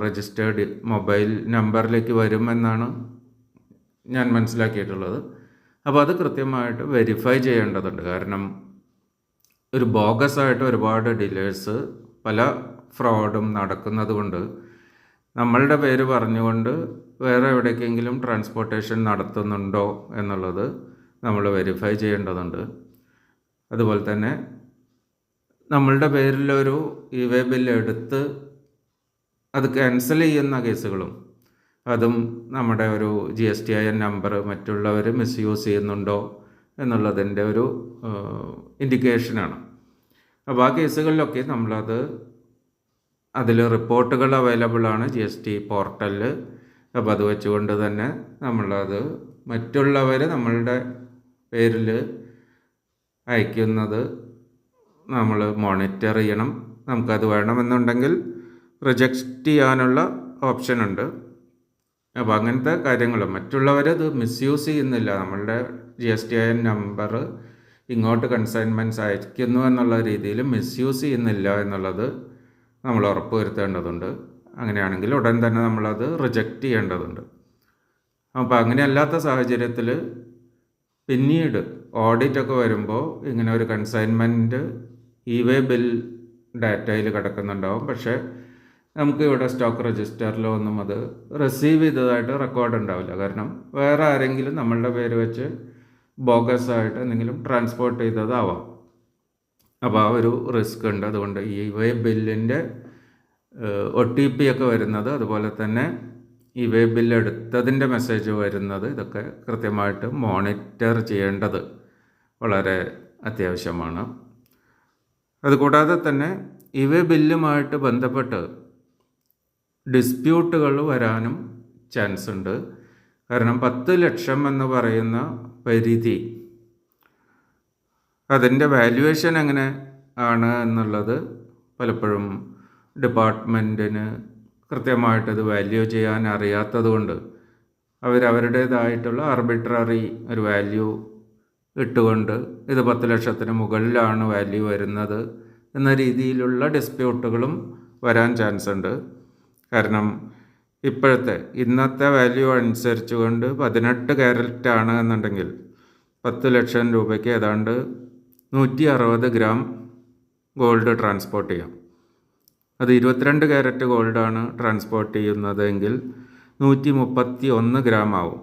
രജിസ്റ്റേർഡ് മൊബൈൽ നമ്പറിലേക്ക് വരുമെന്നാണ് ഞാൻ മനസ്സിലാക്കിയിട്ടുള്ളത്. അപ്പോൾ അത് കൃത്യമായിട്ട് വെരിഫൈ ചെയ്യേണ്ടതുണ്ട്. കാരണം ഒരു ബോഗസായിട്ട് ഒരുപാട് ഡീലേഴ്സ് പല ഫ്രോഡും നടക്കുന്നത് കൊണ്ട് നമ്മളുടെ പേര് പറഞ്ഞുകൊണ്ട് വേറെ എവിടേക്കെങ്കിലും ട്രാൻസ്പോർട്ടേഷൻ നടത്തുന്നുണ്ടോ എന്നുള്ളത് നമ്മൾ വെരിഫൈ ചെയ്യേണ്ടതുണ്ട്. അതുപോലെ തന്നെ നമ്മളുടെ പേരിലൊരു ഇവേ ബില്ല് എടുത്ത് അത് ക്യാൻസൽ ചെയ്യുന്ന കേസുകളും, അതും നമ്മുടെ ഒരു GSTIN നമ്പർ മറ്റുള്ളവർ മിസ്യൂസ് ചെയ്യുന്നുണ്ടോ എന്നുള്ളതിൻ്റെ ഒരു ഇൻഡിക്കേഷനാണ്. അപ്പോൾ ആ കേസുകളിലൊക്കെ നമ്മളത് അതിൽ റിപ്പോർട്ടുകൾ അവൈലബിൾ ആണ് GST പോർട്ടലിൽ. അപ്പോൾ അത് വെച്ചുകൊണ്ട് തന്നെ നമ്മളത് മറ്റുള്ളവർ നമ്മളുടെ പേരിൽ അയക്കുന്നത് നമ്മൾ മോണിറ്റർ ചെയ്യണം. നമുക്കത് വേണമെന്നുണ്ടെങ്കിൽ റിജക്റ്റ് ചെയ്യാനുള്ള ഓപ്ഷൻ ഉണ്ട്. അപ്പോൾ അങ്ങനത്തെ കാര്യങ്ങൾ മറ്റുള്ളവരത് മിസ്യൂസ് ചെയ്യുന്നില്ല. നമ്മളുടെ GSTIN നമ്പർ ഇങ്ങോട്ട് കൺസൈൻമെൻറ്റ്സ് അയക്കുന്നു എന്നുള്ള രീതിയിൽ മിസ്യൂസ് ചെയ്യുന്നില്ല എന്നുള്ളത് നമ്മൾ ഉറപ്പ് വരുത്തേണ്ടതുണ്ട്. അങ്ങനെയാണെങ്കിൽ ഉടൻ തന്നെ നമ്മളത് റിജക്റ്റ് ചെയ്യേണ്ടതുണ്ട്. അപ്പോൾ അങ്ങനെയല്ലാത്ത സാഹചര്യത്തിൽ പിന്നീട് ഓഡിറ്റൊക്കെ വരുമ്പോൾ ഇങ്ങനെ ഒരു കൺസൈൻമെൻറ്റ് ഇ-വേ ബിൽ ഡാറ്റയിൽ കിടക്കുന്നുണ്ടാവും. പക്ഷേ നമുക്ക് ഇവിടെ സ്റ്റോക്ക് രജിസ്റ്ററിലോ ഒന്നും അത് റിസീവ് ചെയ്തതായിട്ട് റെക്കോർഡ് ഉണ്ടാവില്ല. കാരണം വേറെ ആരെങ്കിലും നമ്മളുടെ പേര് വെച്ച് ബോഗസ് ആയിട്ട് എന്തെങ്കിലും ട്രാൻസ്പോർട്ട് ചെയ്തതാവാം. അപ്പോൾ ആ ഒരു റിസ്ക് ഉണ്ട്. അതുകൊണ്ട് ഇ-വേ ബില്ലിൻ്റെ OTP ഒക്കെ വരുന്നത്, അതുപോലെ തന്നെ ഇ-വേ ബില്ല് എടുത്തതിൻ്റെ മെസ്സേജ് വരുന്നത്, ഇതൊക്കെ കൃത്യമായിട്ട് മോണിറ്റർ ചെയ്യേണ്ടത് വളരെ അത്യാവശ്യമാണ്. അതുകൂടാതെ തന്നെ ഇ-വേ ബില്ലുമായിട്ട് ബന്ധപ്പെട്ട് ഡിസ്പ്യൂട്ടുകൾ വരാനും ചാൻസ് ഉണ്ട്. കാരണം 10 ലക്ഷം എന്ന് പറയുന്ന പരിധി, അതിൻ്റെ വാല്യുവേഷൻ എങ്ങനെ ആണ് എന്നുള്ളത് പലപ്പോഴും ഡിപ്പാർട്ട്മെൻറ്റിന് കൃത്യമായിട്ടത് വാല്യൂ ചെയ്യാൻ അറിയാത്തത് കൊണ്ട് അവരവരുടേതായിട്ടുള്ള ആർബിട്രറി ഒരു വാല്യൂ ഇട്ടുകൊണ്ട് ഇത് 10 ലക്ഷത്തിന് മുകളിലാണ് വാല്യൂ വരുന്നത് എന്ന രീതിയിലുള്ള ഡിസ്പ്യൂട്ടുകളും വരാൻ ചാൻസ് ഉണ്ട്. കാരണം ഇന്നത്തെ വാല്യൂ അനുസരിച്ച് കൊണ്ട് 18 ക്യാരറ്റ് ആണ് എന്നുണ്ടെങ്കിൽ 10 ലക്ഷം രൂപയ്ക്ക് ഏതാണ്ട് 160 ഗ്രാം ഗോൾഡ് ട്രാൻസ്പോർട്ട് ചെയ്യാം. അത് 22 ക്യാരറ്റ് ഗോൾഡാണ് ട്രാൻസ്പോർട്ട് ചെയ്യുന്നതെങ്കിൽ 131 ഗ്രാം ആവും.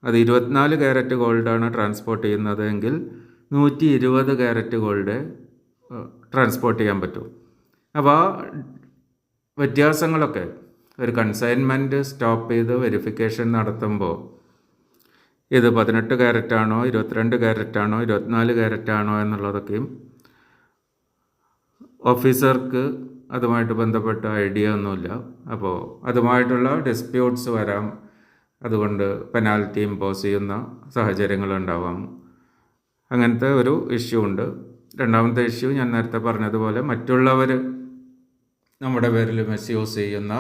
അത് 24 ക്യാരറ്റ് ഗോൾഡാണ് ട്രാൻസ്പോർട്ട് ചെയ്യുന്നതെങ്കിൽ 120 ക്യാരറ്റ് ഗോൾഡ് ട്രാൻസ്പോർട്ട് ചെയ്യാൻ പറ്റും. അപ്പോൾ ആ വ്യത്യാസങ്ങളൊക്കെ ഒരു കൺസൈൻമെൻറ്റ് സ്റ്റോപ്പ് ചെയ്ത് വെരിഫിക്കേഷൻ നടത്തുമ്പോൾ ഇത് 18 ക്യാരറ്റാണോ 22 ക്യാരറ്റാണോ 24 ക്യാരറ്റാണോ എന്നുള്ളതൊക്കെയും ഓഫീസർക്ക് അതുമായിട്ട് ബന്ധപ്പെട്ട ഐഡിയ ഒന്നുമില്ല. അപ്പോൾ അതുമായിട്ടുള്ള ഡിസ്പ്യൂട്ട്സ് വരാം. അതുകൊണ്ട് പെനാൽറ്റി ഇമ്പോസ് ചെയ്യുന്ന സാഹചര്യങ്ങളുണ്ടാവാം. അങ്ങനത്തെ ഒരു ഇഷ്യൂ ഉണ്ട്. രണ്ടാമത്തെ ഇഷ്യൂ ഞാൻ നേരത്തെ പറഞ്ഞതുപോലെ മറ്റുള്ളവർ നമ്മുടെ പേരിൽ മിസ്യൂസ് ചെയ്യുന്ന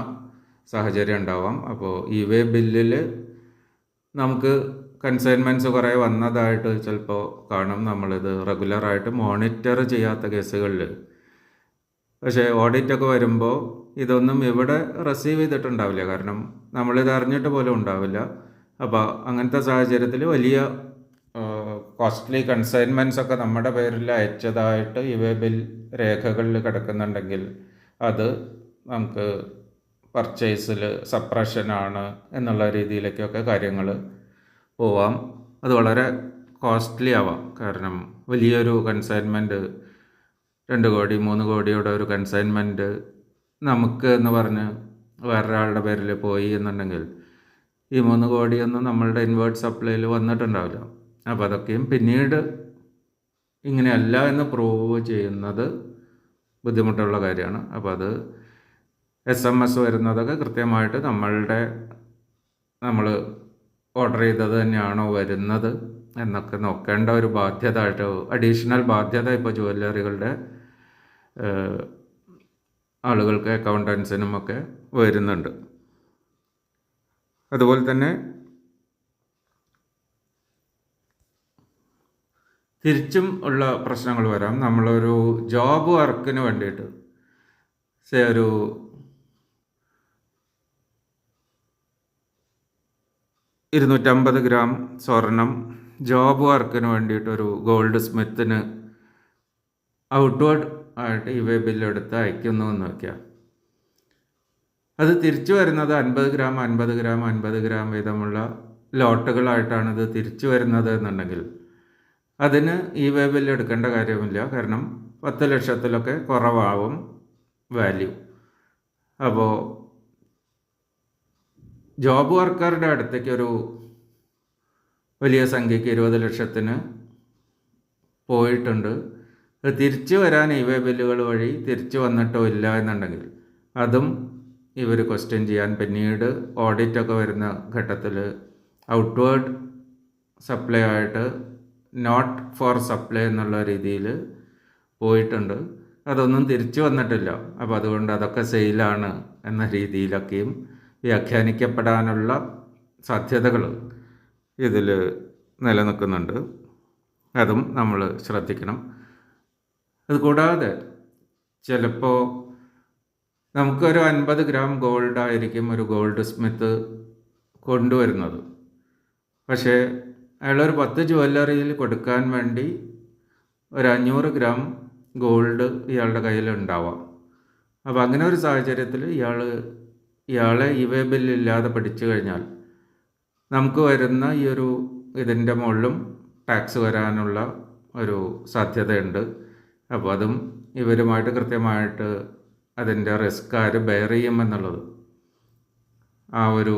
സാഹചര്യം ഉണ്ടാവാം. അപ്പോൾ ഇ-വേ ബില്ലിൽ നമുക്ക് കൺസൈൻമെൻറ്റ്സ് കുറേ വന്നതായിട്ട് ചിലപ്പോൾ കാണും. നമ്മളിത് റെഗുലറായിട്ട് മോണിറ്റർ ചെയ്യാത്ത കേസുകളിൽ. പക്ഷേ ഓഡിറ്റൊക്കെ വരുമ്പോൾ ഇതൊന്നും ഇവിടെ റിസീവ് ചെയ്തിട്ടുണ്ടാവില്ല. കാരണം നമ്മളിത് അറിഞ്ഞിട്ട് പോലും ഉണ്ടാവില്ല. അപ്പോൾ അങ്ങനത്തെ സാഹചര്യത്തിൽ വലിയ കോസ്റ്റ്ലി കൺസൈൻമെൻറ്റ്സ് ഒക്കെ നമ്മുടെ പേരിൽ അയച്ചതായിട്ട് ഇ-വേ ബിൽ രേഖകളിൽ കിടക്കുന്നുണ്ടെങ്കിൽ അത് നമുക്ക് പർച്ചേസിൽ സപ്രഷനാണ് എന്നുള്ള രീതിയിലേക്കൊക്കെ കാര്യങ്ങൾ പോവാം. അത് വളരെ കോസ്റ്റ്ലി ആവാം. കാരണം വലിയൊരു കൺസൈൻമെൻറ്റ് 2 കോടി 3 കോടിയുടെ ഒരു കൺസൈൻമെൻറ്റ് നമുക്ക് എന്ന് പറഞ്ഞ് വേറൊരാളുടെ പേരിൽ പോയി എന്നുണ്ടെങ്കിൽ ഈ 3 കോടിയൊന്നും നമ്മളുടെ ഇൻവേർട്ട് സപ്ലൈയിൽ വന്നിട്ടുണ്ടാവില്ല. അപ്പോൾ അതൊക്കെയും പിന്നീട് ഇങ്ങനെയല്ല എന്ന് പ്രൂവ് ചെയ്യുന്നത് ബുദ്ധിമുട്ടുള്ള കാര്യമാണ്. അപ്പോൾ അത് SMS വരുന്നതൊക്കെ കൃത്യമായിട്ട് നമ്മൾ ഓർഡർ ചെയ്തത് തന്നെയാണോ വരുന്നത് എന്നൊക്കെ നോക്കേണ്ട ഒരു ബാധ്യത ആയിട്ട്, അഡീഷണൽ ബാധ്യത ഇപ്പോൾ ജുവല്ലറികളുടെ ആളുകൾക്ക്, അക്കൗണ്ടൻസിനും ഒക്കെ വരുന്നുണ്ട്. അതുപോലെ തന്നെ തിരിച്ചും ഉള്ള പ്രശ്നങ്ങൾ വരാം. നമ്മളൊരു ജോബ് വർക്കിന് വേണ്ടിയിട്ട് ഒരു 250 ഗ്രാം സ്വർണം ജോബ് വർക്കിന് വേണ്ടിയിട്ടൊരു ഗോൾഡ് സ്മിത്തിന് ഔട്ട്വേർഡ് ആയിട്ട് ഇ-വേ ബില്ലെടുത്ത് അയക്കുന്നു എന്ന് വയ്ക്കുക. അത് തിരിച്ചു വരുന്നത് 50 ഗ്രാം 50 ഗ്രാം 50 ഗ്രാം വീതമുള്ള ലോട്ടുകളായിട്ടാണിത് തിരിച്ചു വരുന്നത് എന്നുണ്ടെങ്കിൽ അതിന് ഇ-വേ ബില്ല് എടുക്കേണ്ട കാര്യമില്ല. കാരണം 10 ലക്ഷത്തിലൊക്കെ കുറവാകും വാല്യൂ. അപ്പോൾ ജോബ് വർക്കറുടെ അടുത്തേക്ക് ഒരു വലിയ സംഖ്യയ്ക്ക് 20 ലക്ഷത്തിന് പോയിട്ടുണ്ട്. അത് തിരിച്ചു വരാൻ ഇ-വേ ബില്ലുകൾ വഴി തിരിച്ചു വന്നിട്ടോ ഇല്ല എന്നുണ്ടെങ്കിൽ അതും ഇവർ ക്വസ്റ്റ്യൻ ചെയ്യാൻ പിന്നീട് ഓഡിറ്റൊക്കെ വരുന്ന ഘട്ടത്തിൽ ഔട്ട്വേർഡ് സപ്ലൈ ആയിട്ട് നോട്ട് ഫോർ സപ്ലൈ എന്നുള്ള രീതിയിൽ പോയിട്ടുണ്ട്. അതൊന്നും തിരിച്ചു വന്നിട്ടില്ല. അപ്പോൾ അതുകൊണ്ട് അതൊക്കെ സെയിലാണ് എന്ന രീതിയിലൊക്കെയും വ്യാഖ്യാനിക്കപ്പെടാനുള്ള സാധ്യതകൾ ഇതിൽ നിലനിൽക്കുന്നുണ്ട്. അതും നമ്മൾ ശ്രദ്ധിക്കണം. അതുകൂടാതെ ചിലപ്പോൾ നമുക്കൊരു 50 ഗ്രാം ഗോൾഡായിരിക്കും ഒരു ഗോൾഡ് സ്മിത്ത് കൊണ്ടുവരുന്നത്. പക്ഷേ അയാളൊരു 10 ജ്വല്ലറിയിൽ കൊടുക്കാൻ വേണ്ടി ഒരു 500 ഗ്രാം ഗോൾഡ് ഇയാളുടെ കയ്യിലുണ്ടാവാം. അപ്പോൾ അങ്ങനെ ഒരു സാഹചര്യത്തിൽ ഇയാളെ ഇവേ ബില്ലില്ലാതെ പിടിച്ചു കഴിഞ്ഞാൽ നമുക്ക് വരുന്ന ഈ ഒരു ഇതിൻ്റെ മുകളിലും ടാക്സ് വരാനുള്ള ഒരു സാധ്യതയുണ്ട്. അപ്പോൾ അതും ഇവരുമായിട്ട് കൃത്യമായിട്ട് അതിൻ്റെ റിസ്ക് ആര് ബെയർ ചെയ്യുമെന്നുള്ളത് ആ ഒരു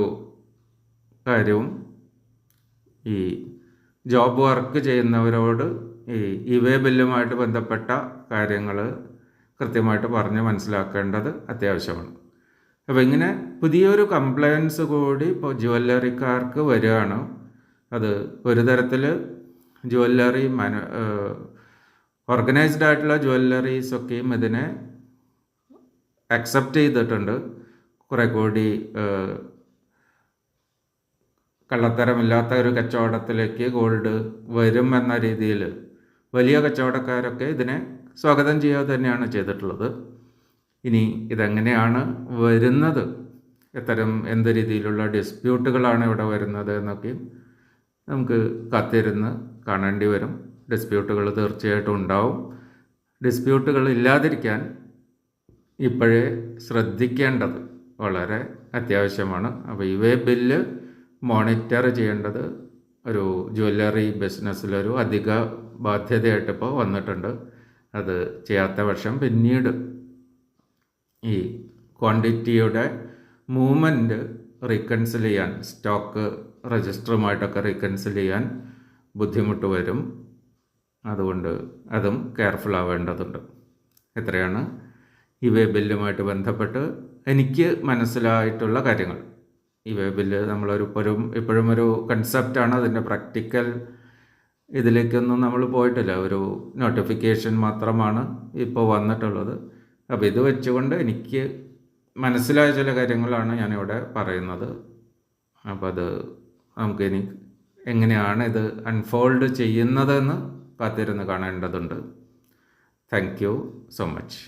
കാര്യവും ഈ ജോബ് വർക്ക് ചെയ്യുന്നവരോട് ഈ ഇവേ ബില്ലുമായിട്ട് ബന്ധപ്പെട്ട കാര്യങ്ങൾ കൃത്യമായിട്ട് പറഞ്ഞ് മനസ്സിലാക്കേണ്ടത് അത്യാവശ്യമാണ്. അപ്പോൾ ഇങ്ങനെ പുതിയൊരു കംപ്ലയൻസ് കൂടി ഇപ്പോൾ ജ്വല്ലറിക്കാർക്ക് വരികയാണ്. അത് ഒരു തരത്തിൽ ജ്വല്ലറി ഓർഗനൈസ്ഡ് ആയിട്ടുള്ള ജ്വല്ലറീസൊക്കെയും ഇതിനെ അക്സെപ്റ്റ് ചെയ്തിട്ടുണ്ട്. കുറേ കൂടി കള്ളത്തരമില്ലാത്ത ഒരു കച്ചവടത്തിലേക്ക് ഗോൾഡ് വരും എന്ന രീതിയിൽ വലിയ കച്ചവടക്കാരൊക്കെ ഇതിനെ സ്വാഗതം ചെയ്യാതെ തന്നെയാണ് ചെയ്തിട്ടുള്ളത്. ഇനി ഇതെങ്ങനെയാണ് വരുന്നത്, എന്ത് രീതിയിലുള്ള ഡിസ്പ്യൂട്ടുകളാണ് ഇവിടെ വരുന്നത് എന്നൊക്കെ നമുക്ക് കാത്തിരുന്ന് കാണേണ്ടി വരും. ഡിസ്പ്യൂട്ടുകൾ തീർച്ചയായിട്ടും ഉണ്ടാവും. ഡിസ്പ്യൂട്ടുകൾ ഇല്ലാതിരിക്കാൻ ഇപ്പോഴേ ശ്രദ്ധിക്കേണ്ടത് വളരെ അത്യാവശ്യമാണ്. അപ്പോൾ ഇവേ ബില്ല് മോണിറ്റർ ചെയ്യേണ്ടത് ഒരു ജ്വല്ലറി ബിസിനസ്സിലൊരു അധിക ബാധ്യതയായിട്ട് ഇപ്പോൾ വന്നിട്ടുണ്ട്. അത് ചെയ്യാത്ത പക്ഷം പിന്നീട് ഈ ക്വാണ്ടിറ്റിയുടെ മൂവ്മെൻറ്റ് റീകൺസിൽ ചെയ്യാൻ, സ്റ്റോക്ക് രജിസ്റ്ററുമായിട്ടൊക്കെ റീകൺസിൽ ചെയ്യാൻ ബുദ്ധിമുട്ട് വരും. അതുകൊണ്ട് അതും കെയർഫുൾ ആവേണ്ടതുണ്ട്. ഇത്രയാണ് ഇവേ ബില്ലുമായിട്ട് ബന്ധപ്പെട്ട് എനിക്ക് മനസ്സിലായിട്ടുള്ള കാര്യങ്ങൾ. ഇവേ ബില്ല് ഇപ്പോഴും ഒരു കൺസെപ്റ്റാണ്. അതിൻ്റെ പ്രാക്ടിക്കൽ ഇതിലേക്കൊന്നും നമ്മൾ പോയിട്ടില്ല. ഒരു നോട്ടിഫിക്കേഷൻ മാത്രമാണ് ഇപ്പോൾ വന്നിട്ടുള്ളത്. അപ്പോൾ ഇത് വെച്ചുകൊണ്ട് എനിക്ക് മനസ്സിലായ ചില കാര്യങ്ങളാണ് ഞാനിവിടെ പറയുന്നത്. അപ്പോൾ അത് നമുക്കിനി എങ്ങനെയാണ് ഇത് അൺഫോൾഡ് ചെയ്യുന്നതെന്ന് കാത്തിരുന്ന് കാണേണ്ടതുണ്ട്. Thank you so much.